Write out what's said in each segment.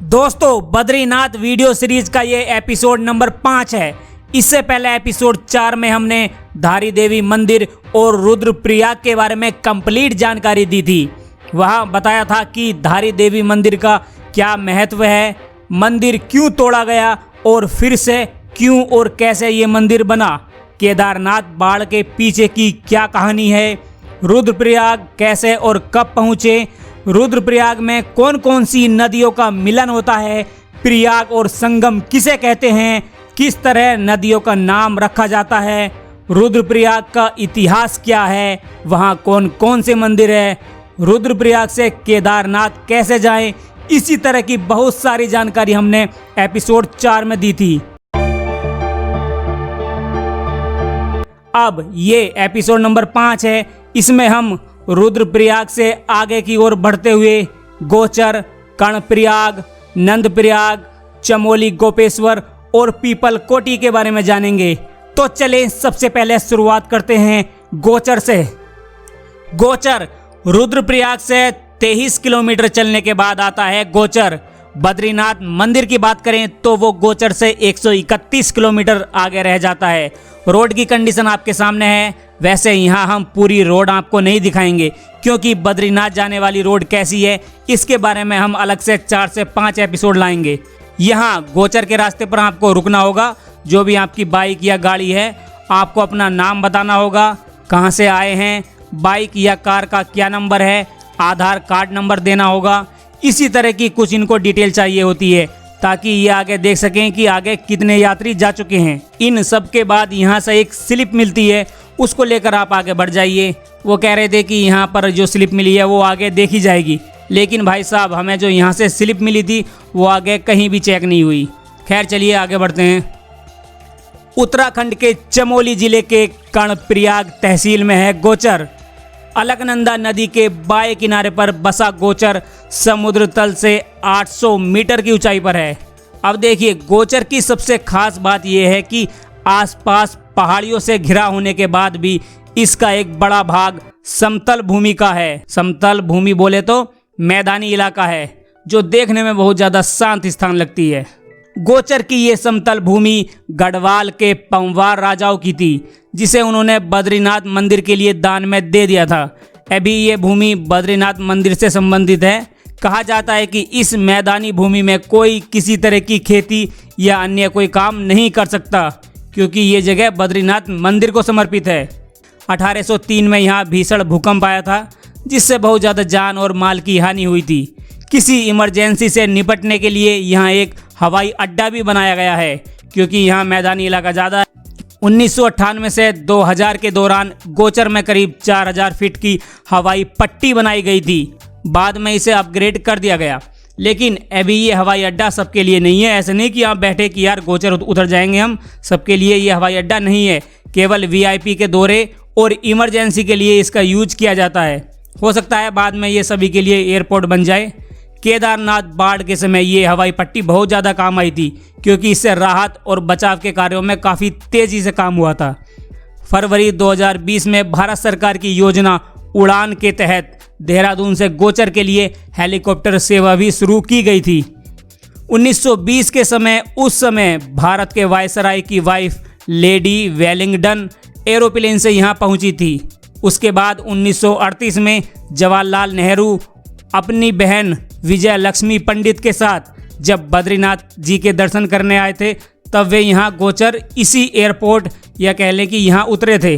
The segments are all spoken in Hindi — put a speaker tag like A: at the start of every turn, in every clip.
A: दोस्तों बद्रीनाथ वीडियो सीरीज का ये एपिसोड नंबर 5 है। इससे पहले एपिसोड 4 में हमने धारी देवी मंदिर और रुद्रप्रयाग के बारे में कंप्लीट जानकारी दी थी। वहाँ बताया था कि धारी देवी मंदिर का क्या महत्व है, मंदिर क्यों तोड़ा गया और फिर से क्यों और कैसे ये मंदिर बना, केदारनाथ बाढ़ के पीछे की क्या कहानी है, रुद्रप्रयाग कैसे और कब पहुँचे, रुद्रप्रयाग में कौन कौन सी नदियों का मिलन होता है, प्रयाग और संगम किसे कहते हैं, किस तरह नदियों का नाम रखा जाता है, रुद्रप्रयाग का इतिहास क्या है, वहाँ कौन कौन से मंदिर है, रुद्रप्रयाग से केदारनाथ कैसे जाएं, इसी तरह की बहुत सारी जानकारी हमने एपिसोड 4 में दी थी। अब ये एपिसोड नंबर 5 है। इसमें हम रुद्रप्रयाग से आगे की ओर बढ़ते हुए गोचर, कर्णप्रयाग, नंदप्रयाग, चमोली गोपेश्वर और पीपल कोटी के बारे में जानेंगे। तो चलें सबसे पहले शुरुआत करते हैं गोचर से। गोचर रुद्रप्रयाग से 23 किलोमीटर चलने के बाद आता है गोचर। बद्रीनाथ मंदिर की बात करें तो वो गोचर से 131 किलोमीटर आगे रह जाता है। रोड की कंडीशन आपके सामने है। वैसे यहाँ हम पूरी रोड आपको नहीं दिखाएंगे क्योंकि बद्रीनाथ जाने वाली रोड कैसी है इसके बारे में हम अलग से 4 से 5 एपिसोड लाएंगे। यहाँ गोचर के रास्ते पर आपको रुकना होगा। जो भी आपकी बाइक या गाड़ी है आपको अपना नाम बताना होगा, कहाँ से आए हैं, बाइक या कार का क्या नंबर है, आधार कार्ड नंबर देना होगा। इसी तरह की कुछ इनको डिटेल चाहिए होती है ताकि ये आगे देख सकें कि आगे कितने यात्री जा चुके हैं। इन सब के बाद यहाँ से एक स्लिप मिलती है, उसको लेकर आप आगे बढ़ जाइए। वो कह रहे थे कि यहाँ पर जो स्लिप मिली है वो आगे देखी जाएगी, लेकिन भाई साहब हमें जो यहाँ से स्लिप मिली थी वो आगे कहीं भी चेक नहीं हुई। खैर चलिए आगे बढ़ते हैं। उत्तराखंड के चमोली जिले के कर्णप्रयाग तहसील में है गोचर। अलकनंदा नदी के बाएं किनारे पर बसा गोचर समुद्र तल से 800 मीटर की ऊंचाई पर है। अब देखिए गोचर की सबसे खास बात यह है कि आसपास पहाड़ियों से घिरा होने के बाद भी इसका एक बड़ा भाग समतल भूमि का है। समतल भूमि बोले तो मैदानी इलाका है जो देखने में बहुत ज़्यादा शांत स्थान लगती है। गोचर की ये समतल भूमि गढ़वाल के पंवार राजाओं की थी जिसे उन्होंने बद्रीनाथ मंदिर के लिए दान में दे दिया था। अभी ये भूमि बद्रीनाथ मंदिर से संबंधित है। कहा जाता है कि इस मैदानी भूमि में कोई किसी तरह की खेती या अन्य कोई काम नहीं कर सकता क्योंकि ये जगह बद्रीनाथ मंदिर को समर्पित है। 1803 में यहाँ भीषण भूकंप आया था जिससे बहुत ज़्यादा जान और माल की हानि हुई थी। किसी इमरजेंसी से निपटने के लिए यहाँ एक हवाई अड्डा भी बनाया गया है क्योंकि यहाँ मैदानी इलाका ज़्यादा है। 1998 से 2000 के दौरान गोचर में करीब 4000 फीट की हवाई पट्टी बनाई गई थी। बाद में इसे अपग्रेड कर दिया गया, लेकिन अभी ये हवाई अड्डा सबके लिए नहीं है। ऐसे नहीं कि आप बैठे कि यार गोचर उतर जाएंगे हम, सबके लिए ये हवाई अड्डा नहीं है। केवल वीआईपी के दौरे और इमरजेंसी के लिए इसका यूज किया जाता है। हो सकता है बाद में ये सभी के लिए एयरपोर्ट बन जाए। केदारनाथ बाढ़ के समय ये हवाई पट्टी बहुत ज़्यादा काम आई थी क्योंकि इससे राहत और बचाव के कार्यों में काफ़ी तेज़ी से काम हुआ था। फरवरी 2020 में भारत सरकार की योजना उड़ान के तहत देहरादून से गोचर के लिए हेलीकॉप्टर सेवा भी शुरू की गई थी। 1920 के समय उस समय भारत के वायसराय की वाइफ लेडी वेलिंगडन एरोप्लेन से यहाँ पहुँची थी। उसके बाद 1938 में जवाहरलाल नेहरू अपनी बहन विजय लक्ष्मी पंडित के साथ जब बद्रीनाथ जी के दर्शन करने आए थे तब वे यहाँ गोचर इसी एयरपोर्ट या कह लें कि यहाँ उतरे थे।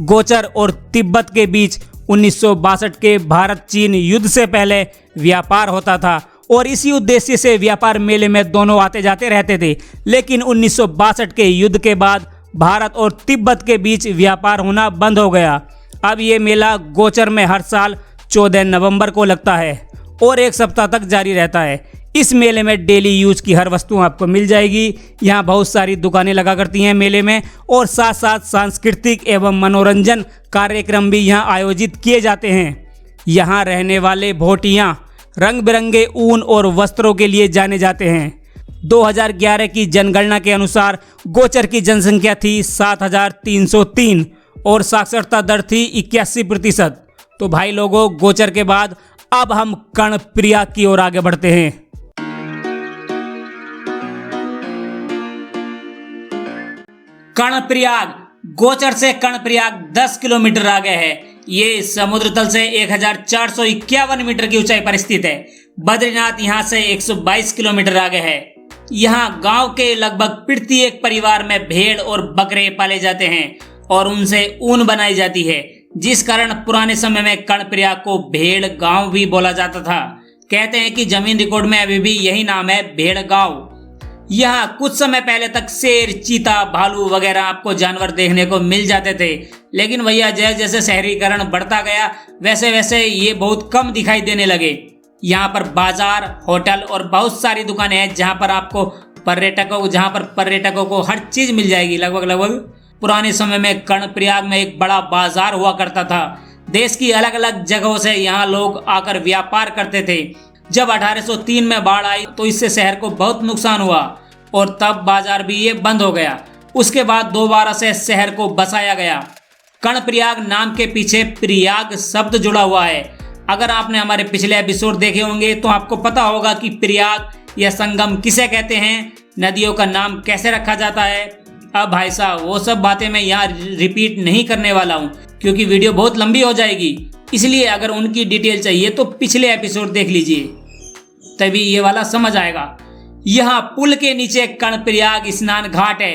A: गोचर और तिब्बत के बीच 1962 के भारत चीन युद्ध से पहले व्यापार होता था और इसी उद्देश्य से व्यापार मेले में दोनों आते जाते रहते थे। लेकिन 1962 के युद्ध के बाद भारत और तिब्बत के बीच व्यापार होना बंद हो गया। अब ये मेला गोचर में हर साल 14 नवंबर को लगता है और 1 सप्ताह तक जारी रहता है। इस मेले में डेली यूज की हर वस्तु आपको मिल जाएगी। यहाँ बहुत सारी दुकानें लगा करती हैं मेले में और साथ साथ सांस्कृतिक एवं मनोरंजन कार्यक्रम भी यहाँ आयोजित किए जाते हैं। यहाँ रहने वाले भोटियाँ रंग बिरंगे ऊन और वस्त्रों के लिए जाने जाते हैं। 2011 की जनगणना के अनुसार गोचर की जनसंख्या थी 7303 और साक्षरता दर थी 81%। तो भाई लोगों गोचर के बाद अब हम कर्णप्रयाग की ओर आगे बढ़ते हैं। कर्णप्रयाग, गोचर से कर्णप्रयाग 10 किलोमीटर आगे है। ये समुद्र तल से 1451 मीटर की ऊंचाई पर स्थित है। बद्रीनाथ यहाँ से 122 किलोमीटर आगे है। यहाँ गांव के लगभग प्रत्येक परिवार में भेड़ और बकरे पाले जाते हैं और उनसे ऊन बनाई जाती है, जिस कारण पुराने समय में कर्णप्रयाग को भेड़ गांव भी बोला जाता था। कहते हैं कि जमीन रिकॉर्ड में अभी भी यही नाम है, भेड़ गांव। यहाँ कुछ समय पहले तक शेर, चीता, भालू वगैरह आपको जानवर देखने को मिल जाते थे, लेकिन भैया जैसे जैसे शहरीकरण बढ़ता गया वैसे वैसे ये बहुत कम दिखाई देने लगे। यहाँ पर बाजार, होटल और बहुत सारी दुकानें हैं जहाँ पर पर्यटकों को हर चीज मिल जाएगी लगभग। पुराने समय में कर्णप्रयाग में एक बड़ा बाजार हुआ करता था। देश की अलग अलग जगहों से यहाँ लोग आकर व्यापार करते थे। जब 1803 में बाढ़ आई तो इससे शहर को बहुत नुकसान हुआ और तब बाजार भी ये बंद हो गया। उसके बाद दोबारा से शहर को बसाया गया। कर्णप्रयाग नाम के पीछे प्रयाग शब्द जुड़ा हुआ है। अगर आपने हमारे पिछले एपिसोड देखे होंगे तो आपको पता होगा कि प्रयाग या संगम किसे कहते हैं, नदियों का नाम कैसे रखा जाता है। अब भाई साहब वो सब बातें मैं यहाँ रिपीट नहीं करने वाला हूँ क्योंकि वीडियो बहुत लंबी हो जाएगी। इसलिए अगर उनकी डिटेल चाहिए तो पिछले एपिसोड देख लीजिए, तभी ये वाला समझ आएगा। यहाँ पुल के नीचे कर्णप्रयाग स्नान घाट है।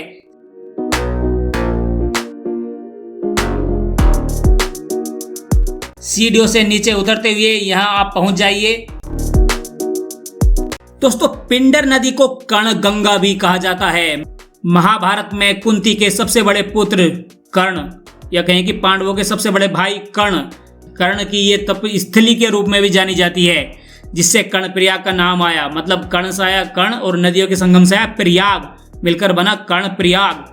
A: सीढ़ियों से नीचे उतरते हुए यहाँ आप पहुंच जाइए। दोस्तों, पिंडर नदी को कर्ण गंगा भी कहा जाता है। महाभारत में कुंती के सबसे बड़े पुत्र कर्ण, या कहें कि पांडवों के सबसे बड़े भाई कर्ण की ये तपस्थली के रूप में भी जानी जाती है, जिससे कर्णप्रयाग का नाम आया। मतलब कर्ण से आया कर्ण और नदियों के संगम से आया प्रयाग, मिलकर बना कर्णप्रयाग।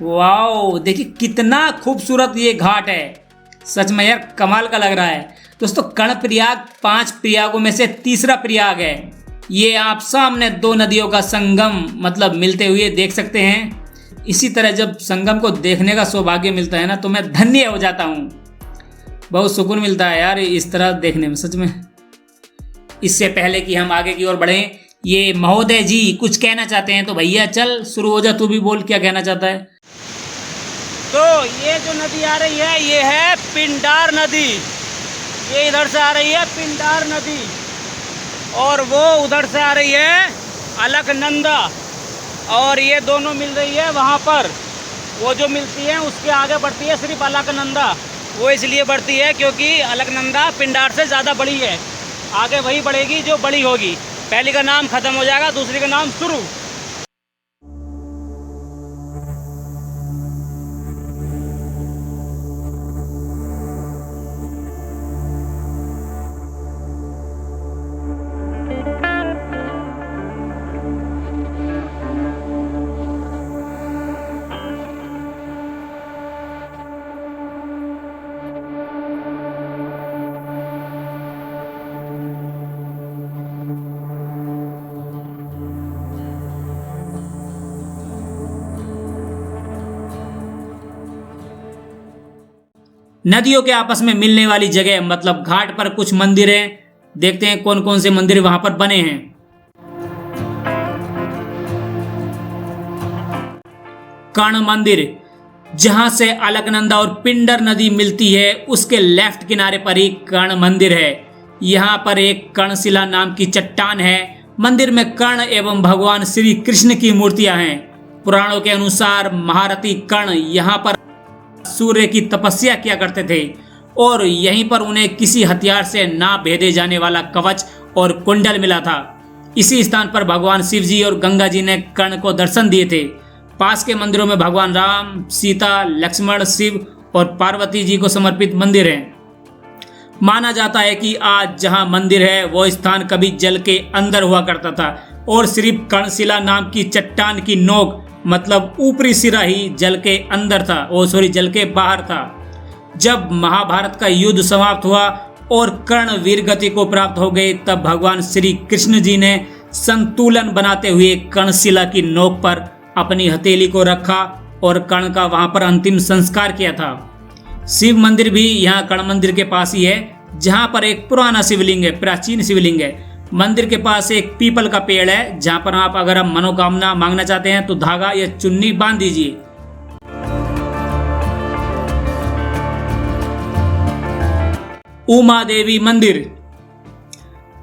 A: वाओ, देखिए कितना खूबसूरत ये घाट है। सच में यार कमाल का लग रहा है। दोस्तों, कर्णप्रयाग 5 प्रयागों में से तीसरा प्रयाग है। ये आप सामने 2 नदियों का संगम मतलब मिलते हुए देख सकते हैं। इसी तरह जब संगम को देखने का सौभाग्य मिलता है ना तो मैं धन्य हो जाता हूँ। बहुत सुकून मिलता है यार इस तरह देखने में, सच में। इससे पहले कि हम आगे की ओर बढ़ें, ये महोदय जी कुछ कहना चाहते हैं, तो भैया चल शुरू हो जा, तू भी बोल क्या कहना चाहता है।
B: तो ये जो नदी आ रही है ये है पिंडार नदी। ये इधर से आ रही है पिंडार नदी और वो उधर से आ रही है अलकनंदा, और ये दोनों मिल रही है वहाँ पर। वो जो मिलती है उसके आगे बढ़ती है सिर्फ अलकनंदा। वो इसलिए बढ़ती है क्योंकि अलकनंदा पिंडार से ज़्यादा बड़ी है। आगे वही बढ़ेगी जो बड़ी होगी। पहली का नाम ख़त्म हो जाएगा, दूसरी का नाम शुरू।
A: नदियों के आपस में मिलने वाली जगह मतलब घाट पर कुछ मंदिर हैं। देखते हैं कौन कौन से मंदिर वहां पर बने हैं। कर्ण मंदिर, जहां से अलकनंदा और पिंडर नदी मिलती है उसके लेफ्ट किनारे पर ही कर्ण मंदिर है। यहाँ पर एक कर्णशिला नाम की चट्टान है। मंदिर में कर्ण एवं भगवान श्री कृष्ण की मूर्तियां हैं। पुराणों के अनुसार महारथी कर्ण यहाँ पर सूर्य की तपस्या किया करते थे और यहीं पर उन्हें किसी हथियार से ना भेदे जाने वाला कवच और कुंडल मिला था। इसी स्थान पर भगवान शिव जी और गंगा जी ने कर्ण को दर्शन दिए थे। पास के मंदिरों में भगवान राम, सीता, लक्ष्मण, शिव और पार्वती जी को समर्पित मंदिर हैं। माना जाता है कि आज जहां मंदिर है वो स्थान कभी जल के अंदर हुआ करता था और सिर्फ कर्णशिला नाम की चट्टान की नोक मतलब ऊपरी सिरा ही जल के अंदर था, जल के बाहर था। जब महाभारत का युद्ध समाप्त हुआ और कर्ण वीरगति को प्राप्त हो गए तब भगवान श्री कृष्ण जी ने संतुलन बनाते हुए कर्णशिला की नोक पर अपनी हथेली को रखा और कर्ण का वहां पर अंतिम संस्कार किया था। शिव मंदिर भी यहाँ कर्ण मंदिर के पास ही है, जहां पर एक पुराना शिवलिंग है, प्राचीन शिवलिंग है। मंदिर के पास एक पीपल का पेड़ है, जहां पर आप अगर आप मनोकामना मांगना चाहते हैं तो धागा या चुन्नी बांध दीजिए। उमा देवी मंदिर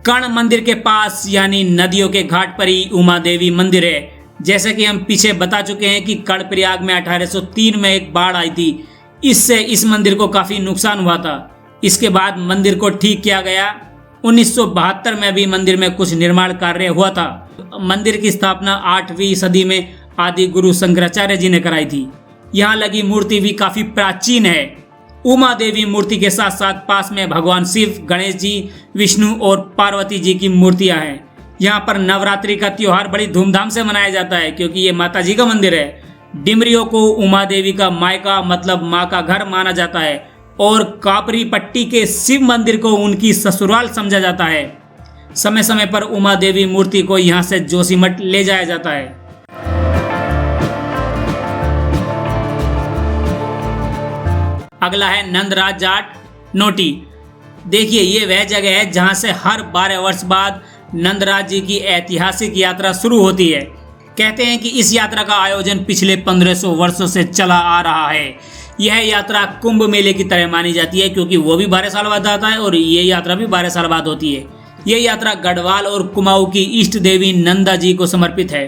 A: कर्ण मंदिर के पास यानी नदियों के घाट पर ही उमा देवी मंदिर है। जैसे कि हम पीछे बता चुके हैं कि कर्णप्रयाग में 1803 में एक बाढ़ आई थी, इससे इस मंदिर को काफी नुकसान हुआ था। इसके बाद मंदिर को ठीक किया गया। 1972 में भी मंदिर में कुछ निर्माण कार्य हुआ था। मंदिर की स्थापना 8वीं सदी में आदि गुरु शंकराचार्य जी ने कराई थी। यहाँ लगी मूर्ति भी काफी प्राचीन है। उमा देवी मूर्ति के साथ साथ पास में भगवान शिव, गणेश जी, विष्णु और पार्वती जी की मूर्तियां हैं। यहाँ पर नवरात्रि का त्योहार बड़ी धूमधाम से मनाया जाता है, क्योंकि ये माता जी का मंदिर है। डिमरियों को उमा देवी का मायका मतलब माँ का घर माना जाता है और कापरी पट्टी के शिव मंदिर को उनकी ससुराल समझा जाता है। समय समय पर उमा देवी मूर्ति को यहाँ से जोशीमठ ले जाया जाता है। अगला है नंदराज जाट नोटी। देखिए, ये वह जगह है जहां से हर 12 वर्ष बाद नंदराज जी की ऐतिहासिक यात्रा शुरू होती है। कहते हैं कि इस यात्रा का आयोजन पिछले 1500 वर्षों से चला आ रहा है। यह यात्रा कुंभ मेले की तरह मानी जाती है, क्योंकि वो भी 12 साल बाद आता है और ये यात्रा भी 12 साल बाद होती है। यह यात्रा गढ़वाल और कुमाऊं की इष्ट देवी नंदा जी को समर्पित है।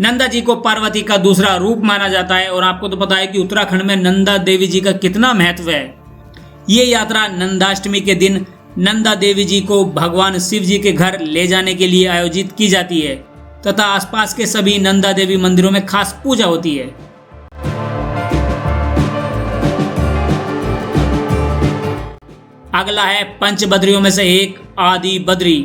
A: नंदा जी को पार्वती का दूसरा रूप माना जाता है और आपको तो पता है कि उत्तराखंड में नंदा देवी जी का कितना महत्व है। ये यात्रा नंदाष्टमी के दिन नंदा देवी जी को भगवान शिव जी के घर ले जाने के लिए आयोजित की जाती है तथा आसपास के सभी नंदा देवी मंदिरों में खास पूजा होती है। अगला है पंच बद्रियों में से एक आदि बद्री।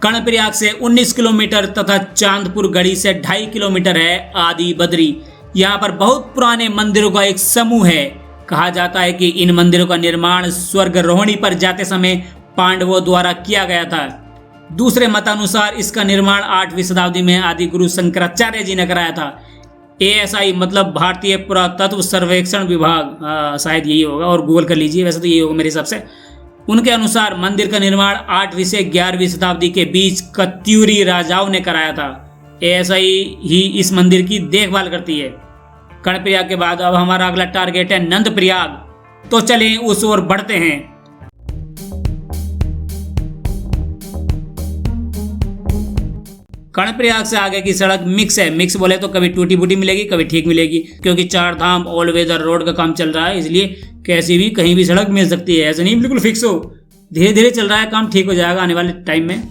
A: कर्णप्रयाग से 19 किलोमीटर तथा चांदपुर गढ़ी से 2.5 किलोमीटर है आदि बद्री। यहाँ पर बहुत पुराने मंदिरों का एक समूह है। कहा जाता है कि इन मंदिरों का निर्माण स्वर्गरोहिणी पर जाते समय पांडवों द्वारा किया गया था। दूसरे मतानुसार इसका निर्माण 8वीं शताब्दी में आदि गुरु शंकराचार्य जी ने कराया था। ASI मतलब भारतीय पुरातत्व सर्वेक्षण विभाग, शायद यही होगा, और गूगल कर लीजिए, वैसे तो यही होगा मेरे हिसाब से। उनके अनुसार मंदिर का निर्माण 8वीं से 11वीं शताब्दी के बीच कत्यूरी राजाओं ने कराया था। ASI ही इस मंदिर की देखभाल करती है। कर्णप्रयाग के बाद अब हमारा अगला टारगेट है नंदप्रयाग। तो चलें उस ओर बढ़ते हैं। कर्णप्रयाग से आगे की सड़क मिक्स है। मिक्स बोले तो कभी टूटी फूटी मिलेगी, कभी ठीक मिलेगी, क्योंकि 4 धाम ऑल वेदर रोड का काम चल रहा है, इसलिए कैसी भी कहीं भी सड़क मिल सकती है। ऐसा नहीं बिल्कुल फिक्स हो, धीरे धीरे चल रहा है काम, ठीक हो जाएगा आने वाले टाइम में।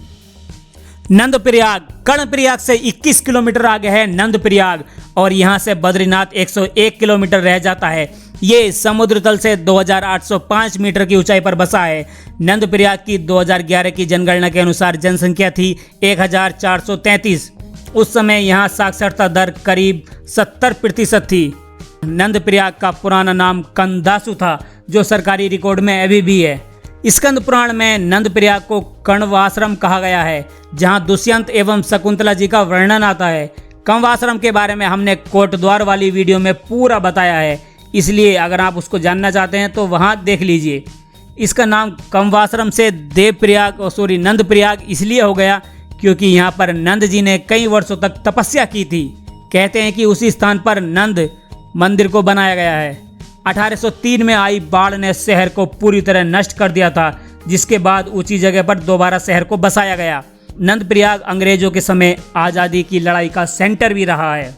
A: नंदप्रयाग कर्णप्रयाग से 21 किलोमीटर आगे है नंदप्रयाग और यहाँ से बद्रीनाथ 101 किलोमीटर रह जाता है। ये समुद्र तल से 2805 मीटर की ऊंचाई पर बसा है। नंदप्रयाग की 2011 की जनगणना के अनुसार जनसंख्या थी 1433। उस समय यहाँ साक्षरता दर करीब 70% थी। नंदप्रयाग का पुराना नाम कंदासु था, जो सरकारी रिकॉर्ड में अभी भी है। स्कंद पुराण में नंदप्रयाग को कण्वाश्रम कहा गया है, जहाँ दुष्यंत एवं शकुंतला जी का वर्णन आता है। कण्वाश्रम के बारे में हमने कोटद्वार वाली वीडियो में पूरा बताया है, इसलिए अगर आप उसको जानना चाहते हैं तो वहाँ देख लीजिए। इसका नाम कण्वाश्रम से नंदप्रयाग इसलिए हो गया क्योंकि यहाँ पर नंद जी ने कई वर्षों तक तपस्या की थी। कहते हैं कि उसी स्थान पर नंद मंदिर को बनाया गया है। 1803 में आई बाढ़ ने शहर को पूरी तरह नष्ट कर दिया था, जिसके बाद ऊंची जगह पर दोबारा शहर को बसाया गया। नंदप्रयाग अंग्रेजों के समय आज़ादी की लड़ाई का सेंटर भी रहा है।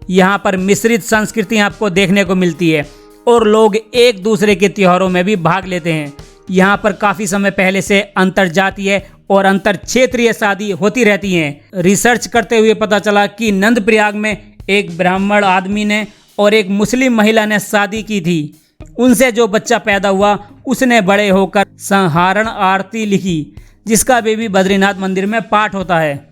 A: यहाँ पर मिश्रित संस्कृति आपको देखने को मिलती है और लोग एक दूसरे के त्योहारों में भी भाग लेते हैं। यहाँ पर काफ़ी समय पहले से अंतरजातीय और अंतर क्षेत्रीय शादी होती रहती हैं। रिसर्च करते हुए पता चला कि नंदप्रयाग में एक ब्राह्मण आदमी ने और एक मुस्लिम महिला ने शादी की थी। उनसे जो बच्चा पैदा हुआ उसने बड़े होकर संहारण आरती लिखी, जिसका भी बद्रीनाथ मंदिर में पाठ होता है।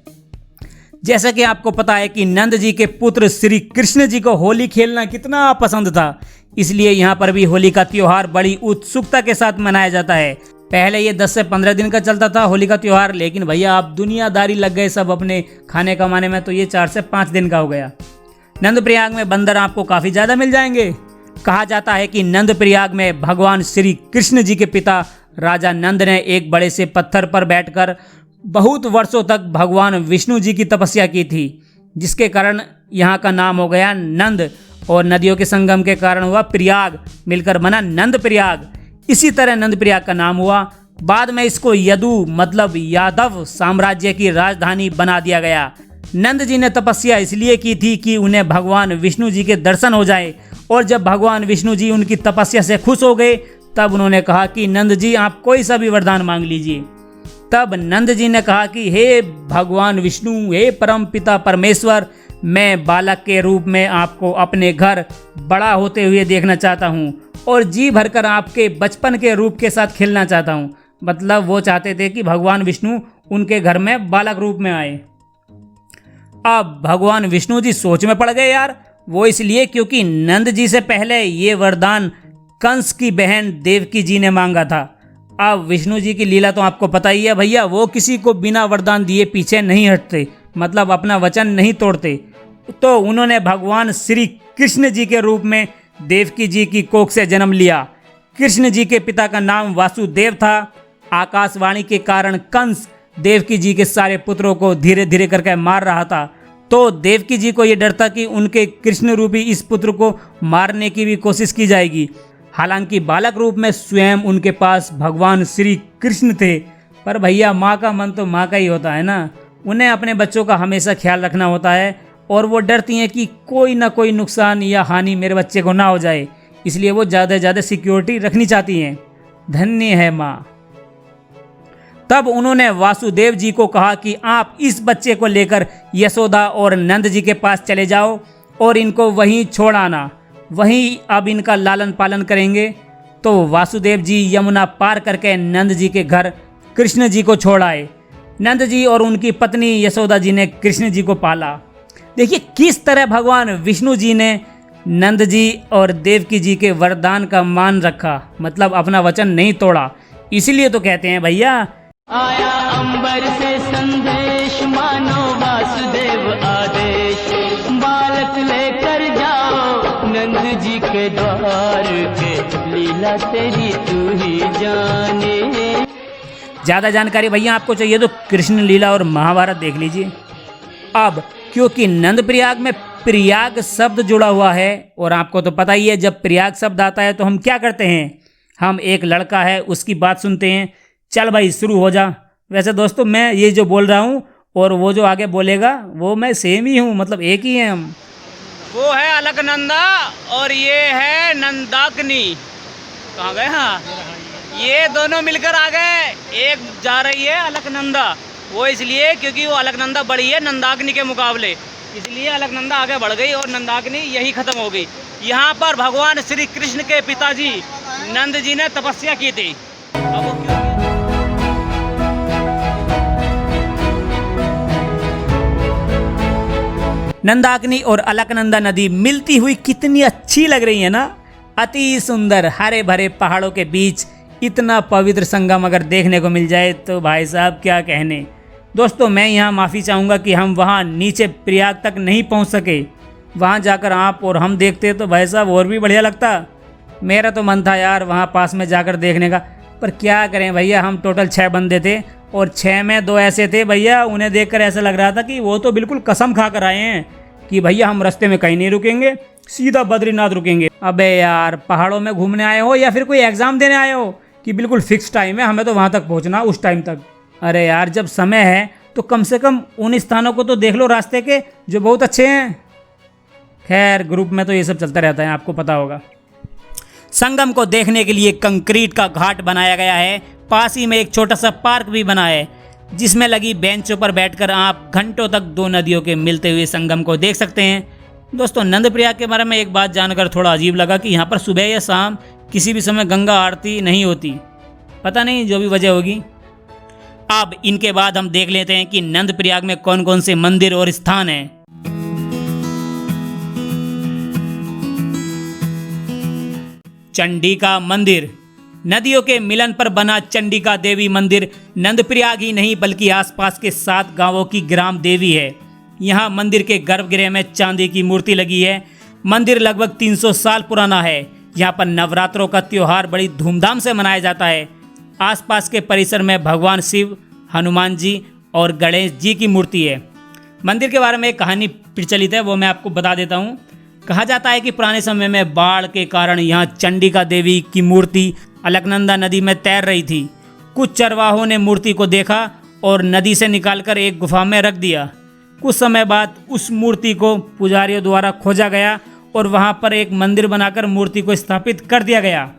A: जैसा कि आपको पता है कि नंद जी के पुत्र श्री कृष्ण जी को होली खेलना कितना पसंद था, इसलिए यहाँ पर भी होली का त्योहार बड़ी उत्सुकता के साथ मनाया जाता है। पहले ये 10 से 15 दिन का चलता था होली का त्योहार, लेकिन भैया अब दुनियादारी लग गए सब अपने खाने कमाने में, तो ये 4 से 5 दिन का हो गया। नंदप्रयाग में बंदर आपको काफ़ी ज़्यादा मिल जाएंगे। कहा जाता है कि नंदप्रयाग में भगवान श्री कृष्ण जी के पिता राजा नंद ने एक बड़े से पत्थर पर बैठकर बहुत वर्षों तक भगवान विष्णु जी की तपस्या की थी, जिसके कारण यहाँ का नाम हो गया नंद, और नदियों के संगम के कारण हुआ प्रयाग, मिलकर बना नंदप्रयाग। इसी तरह नंदप्रयाग का नाम हुआ। बाद में इसको यदु मतलब यादव साम्राज्य की राजधानी बना दिया गया। नंद जी ने तपस्या इसलिए की थी कि उन्हें भगवान विष्णु जी के दर्शन हो जाए, और जब भगवान विष्णु जी उनकी तपस्या से खुश हो गए तब उन्होंने कहा कि नंद जी आप कोई सा भी वरदान मांग लीजिए। तब नंद जी ने कहा कि हे भगवान विष्णु, हे परम पिता परमेश्वर, मैं बालक के रूप में आपको अपने घर बड़ा होते हुए देखना चाहता हूँ और जी भरकर आपके बचपन के रूप के साथ खेलना चाहता हूँ। मतलब वो चाहते थे कि भगवान विष्णु उनके घर में बालक रूप में आए। अब भगवान विष्णु जी सोच में पड़ गए यार। वो इसलिए क्योंकि नंद जी से पहले ये वरदान कंस की बहन देवकी जी ने मांगा था। अब विष्णु जी की लीला तो आपको पता ही है भैया, वो किसी को बिना वरदान दिए पीछे नहीं हटते, मतलब अपना वचन नहीं तोड़ते। तो उन्होंने भगवान श्री कृष्ण जी के रूप में देवकी जी की कोख से जन्म लिया। कृष्ण जी के पिता का नाम वासुदेव था। आकाशवाणी के कारण कंस देवकी जी के सारे पुत्रों को धीरे धीरे करके मार रहा था, तो देवकी जी को ये डर था कि उनके कृष्ण रूपी इस पुत्र को मारने की भी कोशिश की जाएगी। हालांकि बालक रूप में स्वयं उनके पास भगवान श्री कृष्ण थे, पर भैया माँ का मन तो माँ का ही होता है ना। उन्हें अपने बच्चों का हमेशा ख्याल रखना होता है, और वो डरती हैं कि कोई ना कोई नुकसान या हानि मेरे बच्चे को ना हो जाए, इसलिए वो ज़्यादा से ज़्यादा सिक्योरिटी रखनी चाहती हैं। धन्य है माँ। तब उन्होंने वासुदेव जी को कहा कि आप इस बच्चे को लेकर यशोदा और नंद जी के पास चले जाओ और इनको वहीं छोड़ आना, वहीं अब इनका लालन पालन करेंगे। तो वासुदेव जी यमुना पार करके नंद जी के घर कृष्ण जी को छोड़ आए। नंद जी और उनकी पत्नी यशोदा जी ने कृष्ण जी को पाला। देखिए किस तरह भगवान विष्णु जी ने नंद जी और देवकी जी के वरदान का मान रखा, मतलब अपना वचन नहीं तोड़ा। इसीलिए तो कहते हैं भैया,
C: आया अंबर से संदेश, मानो वासुदेव आदेश, बालक लेकर जाओ नंद जी के द्वार के, लीला तेरी तू ही जाने।
A: ज़्यादा जानकारी भैया आपको चाहिए तो कृष्ण लीला और महाभारत देख लीजिए। अब क्योंकि नंदप्रयाग में प्रयाग शब्द जुड़ा हुआ है, और आपको तो पता ही है जब प्रयाग शब्द आता है तो हम क्या करते हैं, हम एक लड़का है उसकी बात सुनते हैं, चल भाई शुरू हो जा। वैसे दोस्तों मैं ये जो बोल रहा हूँ और वो जो आगे बोलेगा वो मैं सेम ही हूँ, मतलब एक ही हैं हम।
B: वो है अलकनंदा और ये है नंदाग्नि। कहाँ गए? हाँ, ये दोनों मिलकर आ गए। एक जा रही है अलकनंदा, वो इसलिए क्योंकि वो अलकनंदा बड़ी है नंदाग्नि के मुकाबले, इसलिए अलकनंदा आगे बढ़ गई और नंदाग्नि यही खत्म हो गई। यहाँ पर भगवान श्री कृष्ण के पिताजी नंद जी ने तपस्या की थी। अब वो क्यों?
A: नंदाग्नि और अलकनंदा नदी मिलती हुई कितनी अच्छी लग रही है ना। अति सुंदर हरे भरे पहाड़ों के बीच इतना पवित्र संगम अगर देखने को मिल जाए तो भाई साहब क्या कहने। दोस्तों मैं यहाँ माफ़ी चाहूँगा कि हम वहाँ नीचे प्रयाग तक नहीं पहुँच सके। वहाँ जाकर आप और हम देखते तो भाई साहब और भी बढ़िया लगता। मेरा तो मन था यार वहाँ पास में जाकर देखने का, पर क्या करें भैया, हम टोटल 6 बंदे थे और 6 में 2 ऐसे थे भैया, उन्हें देखकर ऐसा लग रहा था कि वो तो बिल्कुल कसम खा कर आए हैं कि भैया हम रास्ते में कहीं नहीं रुकेंगे, सीधा बद्रीनाथ रुकेंगे। अबे यार पहाड़ों में घूमने आए हो या फिर कोई एग्ज़ाम देने आए हो कि बिल्कुल फिक्स टाइम है हमें तो वहाँ तक पहुँचना, उस टाइम तक। अरे यार जब समय है तो कम से कम उन स्थानों को तो देख लो रास्ते के जो बहुत अच्छे हैं। खैर ग्रुप में तो ये सब चलता रहता है, आपको पता होगा। संगम को देखने के लिए कंक्रीट का घाट बनाया गया है। पास ही में एक छोटा सा पार्क भी बना है जिसमें लगी बेंचों पर बैठकर आप घंटों तक 2 नदियों के मिलते हुए संगम को देख सकते हैं। दोस्तों नंदप्रयाग के बारे में एक बात जानकर थोड़ा अजीब लगा कि यहाँ पर सुबह या शाम किसी भी समय गंगा आरती नहीं होती, पता नहीं जो भी वजह होगी। अब इनके बाद हम देख लेते हैं कि नंदप्रयाग में कौन कौन से मंदिर और स्थान हैं। चंडिका मंदिर, नदियों के मिलन पर बना चंडिका देवी मंदिर नंदप्रयाग ही नहीं बल्कि आसपास के 7 गांवों की ग्राम देवी है। यहाँ मंदिर के गर्भगृह में चांदी की मूर्ति लगी है। मंदिर लगभग 300 साल पुराना है। यहाँ पर नवरात्रों का त्योहार बड़ी धूमधाम से मनाया जाता है। आसपास के परिसर में भगवान शिव, हनुमान जी और गणेश जी की मूर्ति है। मंदिर के बारे में एक कहानी प्रचलित है, वो मैं आपको बता देता हूँ। कहा जाता है कि पुराने समय में बाढ़ के कारण यहाँ चंडिका देवी की मूर्ति अलकनंदा नदी में तैर रही थी। कुछ चरवाहों ने मूर्ति को देखा और नदी से निकालकर एक गुफा में रख दिया। कुछ समय बाद उस मूर्ति को पुजारियों द्वारा खोजा गया और वहां पर एक मंदिर बनाकर मूर्ति को स्थापित कर दिया गया।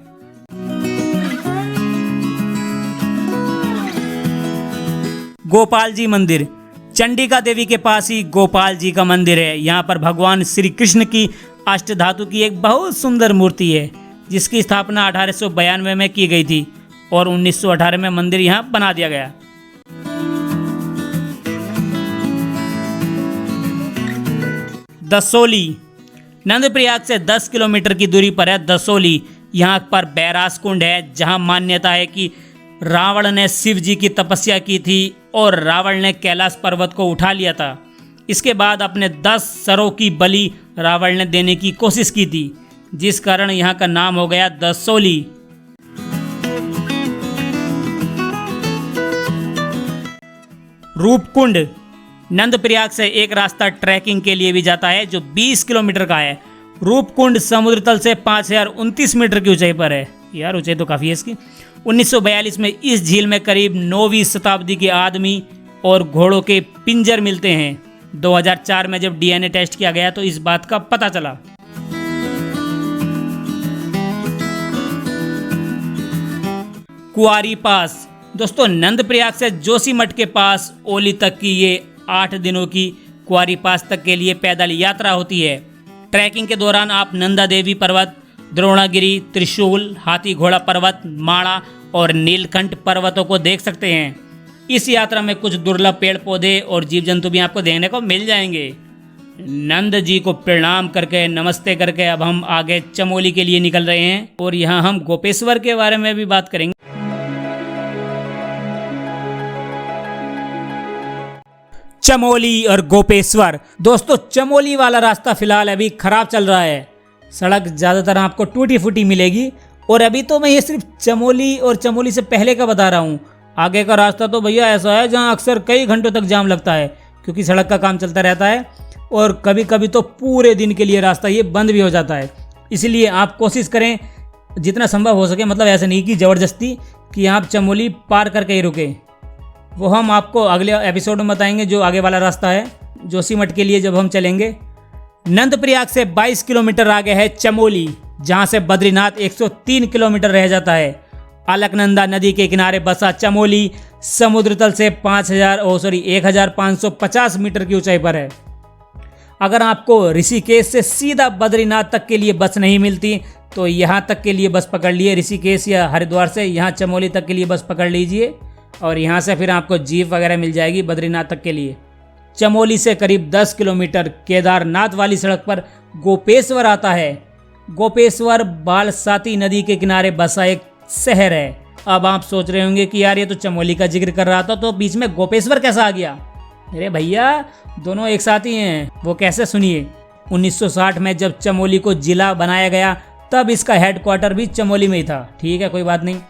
A: गोपाल जी मंदिर, चंडिका देवी के पास ही गोपाल जी का मंदिर है। यहाँ पर भगवान श्री कृष्ण की अष्टधातु की एक बहुत सुंदर मूर्ति है, जिसकी स्थापना 1892 में की गई थी और 1918 में मंदिर यहाँ बना दिया गया। दसोली, नंदप्रयाग से 10 किलोमीटर की दूरी पर है दसोली। यहाँ पर बैरास कुंड है, जहाँ मान्यता है कि रावण ने शिव जी की तपस्या की थी और रावण ने कैलाश पर्वत को उठा लिया था। इसके बाद अपने 10 सरों की बलि रावण ने देने की कोशिश की थी, जिस कारण यहाँ का नाम हो गया दसोली। रूपकुंड, नंदप्रयाग से एक रास्ता ट्रैकिंग के लिए भी जाता है, जो 20 किलोमीटर का है। रूपकुंड समुद्र तल से 5029 मीटर की ऊंचाई पर है। यार ऊंचाई तो काफ़ी है इसकी। 1942 में इस झील में करीब 9वीं शताब्दी के आदमी और घोड़ों के पिंजर मिलते हैं। 2004 में जब DNA टेस्ट किया गया तो इस बात का पता चला। कुआरी पास, दोस्तों नंदप्रयाग से जोशीमठ के पास ओली तक की ये 8 दिनों की कुआरी पास तक के लिए पैदल यात्रा होती है। ट्रैकिंग के दौरान आप नंदा देवी पर्वत, द्रोणागिरी, त्रिशूल, हाथी घोड़ा पर्वत, माणा और नीलकंठ पर्वतों को देख सकते हैं। इस यात्रा में कुछ दुर्लभ पेड़ पौधे और जीव जंतु भी आपको देखने को मिल जाएंगे। नंद जी को प्रणाम करके, नमस्ते करके अब हम आगे चमोली के लिए निकल रहे हैं और यहाँ हम गोपेश्वर के बारे में भी बात करेंगे। चमोली और गोपेश्वर, दोस्तों चमोली वाला रास्ता फिलहाल अभी खराब चल रहा है। सड़क ज़्यादातर आपको टूटी फूटी मिलेगी और अभी तो मैं ये सिर्फ चमोली और चमोली से पहले का बता रहा हूँ। आगे का रास्ता तो भैया ऐसा है जहाँ अक्सर कई घंटों तक जाम लगता है, क्योंकि सड़क का काम चलता रहता है और कभी कभी तो पूरे दिन के लिए रास्ता ये बंद भी हो जाता है। इसलिए आप कोशिश करें जितना संभव हो सके, मतलब ऐसा नहीं कि ज़बरदस्ती कि आप चमोली पार करके ही रुके। वो हम आपको अगले एपिसोड में बताएंगे जो आगे वाला रास्ता है जोशीमठ के लिए जब हम चलेंगे। नंदप्रयाग से 22 किलोमीटर आगे है चमोली, जहां से बद्रीनाथ 103 किलोमीटर रह जाता है। अलकनंदा नदी के किनारे बसा चमोली समुद्र तल से 1550 मीटर की ऊंचाई पर है। अगर आपको ऋषिकेश से सीधा बद्रीनाथ तक के लिए बस नहीं मिलती तो यहाँ तक के लिए बस पकड़ लिए, ऋषिकेश या हरिद्वार से यहाँ चमोली तक के लिए बस पकड़ लीजिए और यहाँ से फिर आपको जीप वगैरह मिल जाएगी बद्रीनाथ तक के लिए। चमोली से करीब 10 किलोमीटर केदारनाथ वाली सड़क पर गोपेश्वर आता है। गोपेश्वर बालसाती नदी के किनारे बसा एक शहर है। अब आप सोच रहे होंगे कि यार ये तो चमोली का जिक्र कर रहा था, तो बीच में गोपेश्वर कैसा आ गया? अरे भैया दोनों एक साथ ही हैं। वो कैसे, सुनिए। 1960 में जब चमोली को जिला बनाया गया तब इसका हेडक्वार्टर भी चमोली में ही था। ठीक है, कोई बात नहीं।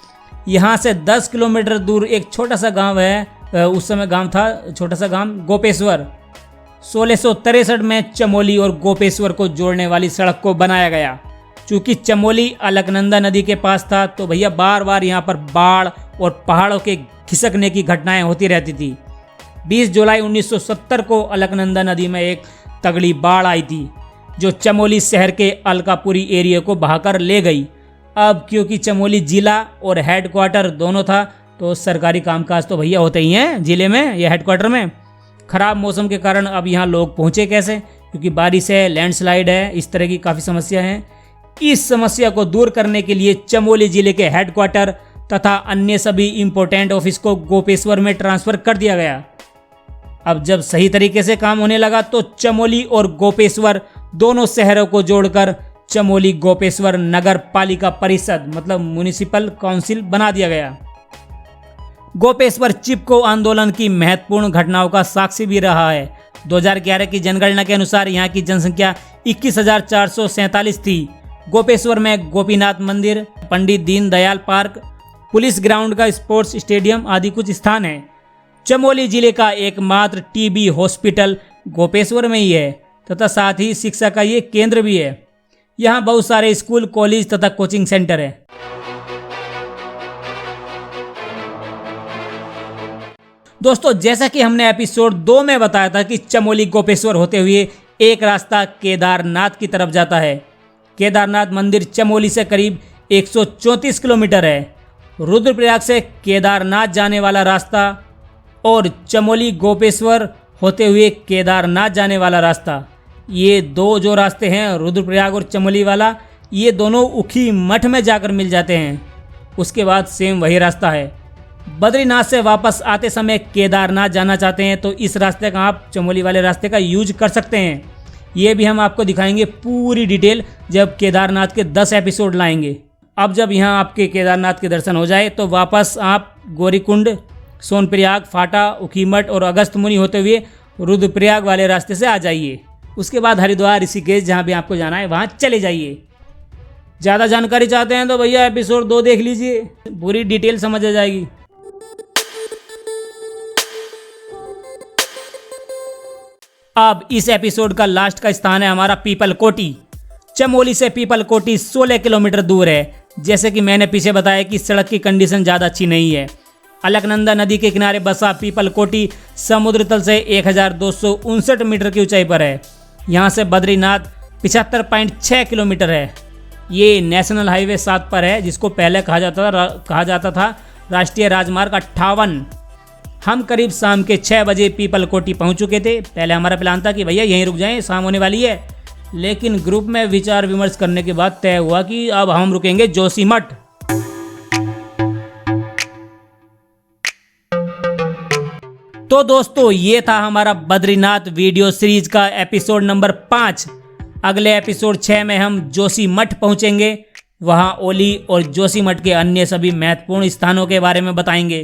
A: यहाँ से 10 किलोमीटर दूर एक छोटा सा गांव है, उस समय गांव था छोटा सा गांव गोपेश्वर। 1663 में चमोली और गोपेश्वर को जोड़ने वाली सड़क को बनाया गया। चूँकि चमोली अलकनंदा नदी के पास था तो भैया बार बार यहाँ पर बाढ़ और पहाड़ों के खिसकने की घटनाएं होती रहती थी। 20 जुलाई 1970 को अलकनंदा नदी में एक तगड़ी बाढ़ आई थी जो चमोली शहर के अलकापुरी एरिया को बहाकर ले गई। अब क्योंकि चमोली जिला और हेडक्वार्टर दोनों था तो सरकारी कामकाज तो भैया होते ही हैं जिले में या हेडक्वार्टर में। खराब मौसम के कारण अब यहाँ लोग पहुँचे कैसे, क्योंकि बारिश है, लैंडस्लाइड है, इस तरह की काफ़ी समस्या हैं। इस समस्या को दूर करने के लिए चमोली जिले के हेडक्वार्टर तथा अन्य सभी इम्पोर्टेंट ऑफिस को गोपेश्वर में ट्रांसफ़र कर दिया गया। अब जब सही तरीके से काम होने लगा तो चमोली और गोपेश्वर दोनों शहरों को जोड़कर चमोली गोपेश्वर नगर पालिका परिषद मतलब म्युनिसिपल काउंसिल बना दिया गया। गोपेश्वर चिपको आंदोलन की महत्वपूर्ण घटनाओं का साक्षी भी रहा है। 2011 की जनगणना के अनुसार यहाँ की जनसंख्या 21,447 थी। गोपेश्वर में गोपीनाथ मंदिर, Pandit Deendayal park, police ground का स्पोर्ट्स स्टेडियम आदि कुछ स्थान हैं। चमोली जिले का एकमात्र टीबी हॉस्पिटल गोपेश्वर में ही है तथा साथ ही शिक्षा का ये केंद्र भी है। यहाँ बहुत सारे स्कूल, कॉलेज तथा कोचिंग सेंटर है। दोस्तों, जैसा कि हमने एपिसोड 2 में बताया था कि चमोली गोपेश्वर होते हुए एक रास्ता केदारनाथ की तरफ जाता है। केदारनाथ मंदिर चमोली से करीब 134 किलोमीटर है। रुद्रप्रयाग से केदारनाथ जाने वाला रास्ता और चमोली गोपेश्वर होते हुए केदारनाथ जाने वाला रास्ता, ये दो जो रास्ते हैं रुद्रप्रयाग और चमोली वाला, ये दोनों उखी मठ में जाकर मिल जाते हैं। उसके बाद सेम वही रास्ता है। बद्रीनाथ से वापस आते समय केदारनाथ जाना चाहते हैं तो इस रास्ते का आप चमोली वाले रास्ते का यूज कर सकते हैं। ये भी हम आपको दिखाएंगे पूरी डिटेल जब केदारनाथ के 10 एपिसोड लाएंगे। अब जब यहाँ आपके केदारनाथ के दर्शन हो जाए तो वापस आप गौरीकुंड, सोनप्रयाग, फाटा, उखीमठ और अगस्त्यमुनि होते हुए रुद्रप्रयाग वाले रास्ते से आ जाइए। उसके बाद हरिद्वार, ऋषिकेश, जहाँ भी आपको जाना है वहाँ चले जाइए। ज़्यादा जानकारी चाहते हैं तो भैया एपिसोड 2 देख लीजिए, पूरी डिटेल समझ आ जाएगी। अब इस एपिसोड का लास्ट का स्थान है हमारा पीपलकोटी। चमोली से पीपलकोटी 16 किलोमीटर दूर है। जैसे कि मैंने पीछे बताया कि सड़क की कंडीशन ज़्यादा अच्छी नहीं है। अलकनंदा नदी के किनारे बसा पीपलकोटी समुद्र तल से 1259 मीटर की ऊंचाई पर है। यहाँ से बद्रीनाथ 75.6 किलोमीटर है। ये नेशनल हाईवे 7 पर है, जिसको पहले कहा जाता था राष्ट्रीय राजमार्ग 58। हम करीब शाम के 6 बजे पीपलकोटी पहुँच चुके थे। पहले हमारा प्लान था कि भैया यहीं रुक जाएं, शाम होने वाली है, लेकिन ग्रुप में विचार विमर्श करने के बाद तय हुआ कि अब हम रुकेंगे जोशीमठ। तो दोस्तों, ये था हमारा बद्रीनाथ वीडियो सीरीज का एपिसोड नंबर 5। अगले एपिसोड 6 में हम जोशीमठ पहुंचेंगे। वहां ओली और जोशीमठ के अन्य सभी महत्वपूर्ण स्थानों के बारे में बताएंगे।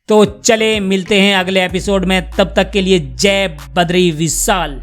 A: तो चले मिलते हैं अगले एपिसोड में। तब तक के लिए जय बद्री विशाल।